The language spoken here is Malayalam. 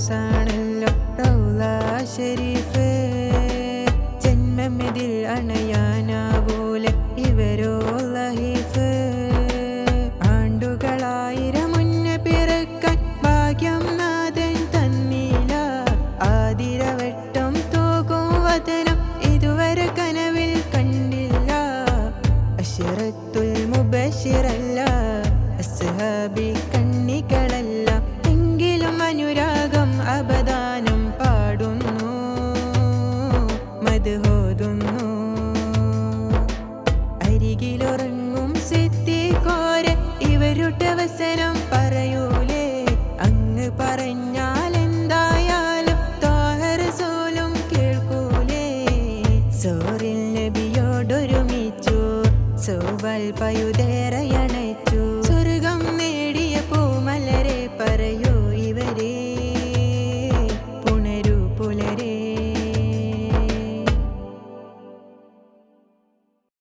റോസാണല്ലോ റൗള ഷരീഫ്. ജന്മമിതിൽ അണയാനാവൂലെ ഇവരോ ലഹീഫ്. ആണ്ടുകളായിരം മുന്നേ പിറക്കാൻ ഭാഗ്യം നാഥൻ തന്നില്ല. ആതിരവട്ടം തൂകും വതനം ഇതുവരെ കനവിൽ കണ്ടില്ല. അശ്റത്തുൽ മുബശ്ശിറല്ല അസ്ഹാബി കണ്ണികളല്ല. എങ്കിലും അനുരാഗം അബദാനം പാടുന്നു മദ്ഹോതുന്നു. അരികിലുറങ്ങും സിദ്ദീഖോരെ ഇവരുടെ വസനം പറയൂലേ. അങ്ങ് പറഞ്ഞാൽ എന്തായാലും ത്വാഹ റസൂലും കേൾക്കൂലേ. സോറിൽ നബിയോടൊരുമിച്ചു സോവൽ പയുതേറയണച്ചു.